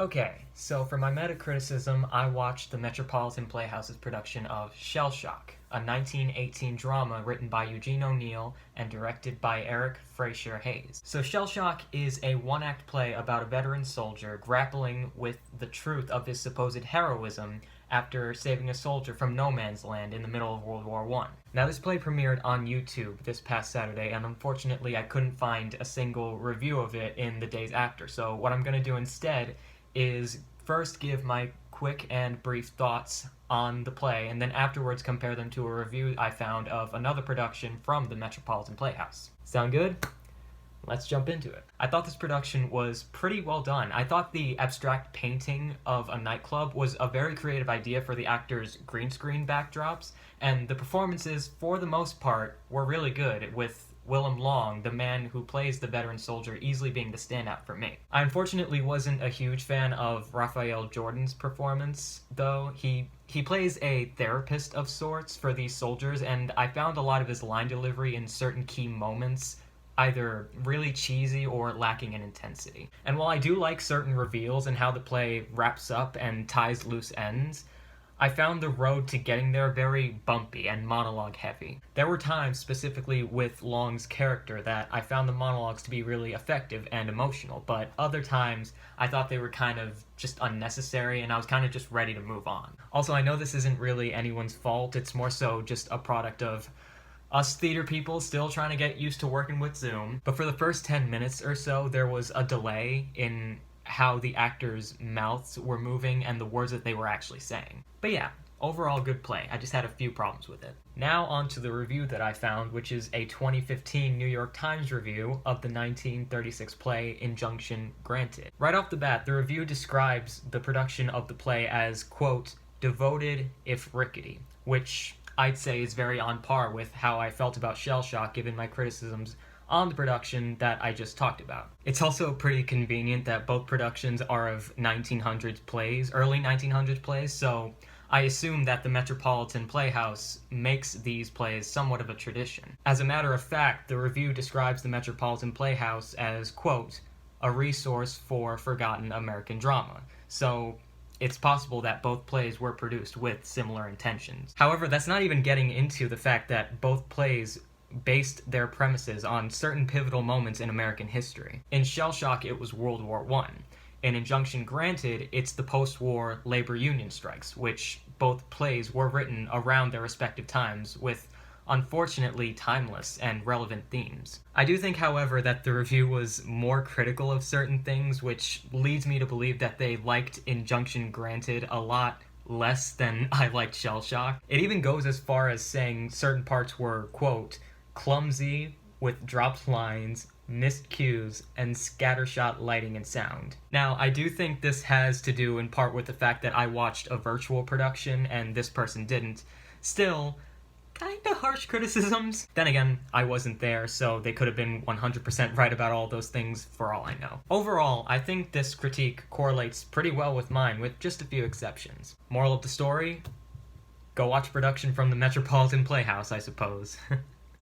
Okay, so for my meta-criticism, I watched the Metropolitan Playhouse's production of Shell Shock, a 1918 drama written by Eugene O'Neill and directed by Eric Fraser Hayes. So Shell Shock is a one-act play about a veteran soldier grappling with the truth of his supposed heroism after saving a soldier from no man's land in the middle of World War I. Now, this play premiered on YouTube this past Saturday, and unfortunately I couldn't find a single review of it in the days after, so what I'm going to do instead is first give my quick and brief thoughts on the play, and then afterwards compare them to a review I found of another production from the Metropolitan Playhouse. Sound good? Let's jump into it. I thought this production was pretty well done. I thought the abstract painting of a nightclub was a very creative idea for the actors' green screen backdrops, and the performances, for the most part, were really good, with Willem Long, the man who plays the veteran soldier, easily being the standout for me. I unfortunately wasn't a huge fan of Raphael Jordan's performance, though. He plays a therapist of sorts for these soldiers, and I found a lot of his line delivery in certain key moments either really cheesy or lacking in intensity. And while I do like certain reveals and how the play wraps up and ties loose ends, I found the road to getting there very bumpy and monologue heavy. There were times, specifically with Long's character, that I found the monologues to be really effective and emotional, but other times I thought they were kind of just unnecessary and I was kind of just ready to move on. Also, I know this isn't really anyone's fault, it's more so just a product of us theater people still trying to get used to working with Zoom, but for the first 10 minutes or so, there was a delay in how the actors' mouths were moving and the words that they were actually saying. But yeah, overall good play. I just had a few problems with it. Now on to the review that I found, which is a 2015 New York Times review of the 1936 play Injunction Granted. Right off the bat, the review describes the production of the play as, quote, devoted if rickety, which I'd say is very on par with how I felt about Shell Shock given my criticisms on the production that I just talked about. It's also pretty convenient that both productions are of 1900s plays, early 1900s plays, so I assume that the Metropolitan Playhouse makes these plays somewhat of a tradition. As a matter of fact, the review describes the Metropolitan Playhouse as, quote, a resource for forgotten American drama. So it's possible that both plays were produced with similar intentions. However, that's not even getting into the fact that both plays based their premises on certain pivotal moments in American history. In Shell Shock, it was World War I. In Injunction Granted, it's the post-war labor union strikes, which both plays were written around their respective times with, unfortunately, timeless and relevant themes. I do think, however, that the review was more critical of certain things, which leads me to believe that they liked Injunction Granted a lot less than I liked Shell Shock. It even goes as far as saying certain parts were, quote, clumsy, with dropped lines, missed cues, and scattershot lighting and sound. Now, I do think this has to do in part with the fact that I watched a virtual production and this person didn't. Still, kinda harsh criticisms. Then again, I wasn't there, so they could have been 100% right about all those things for all I know. Overall, I think this critique correlates pretty well with mine, with just a few exceptions. Moral of the story? Go watch a production from the Metropolitan Playhouse, I suppose.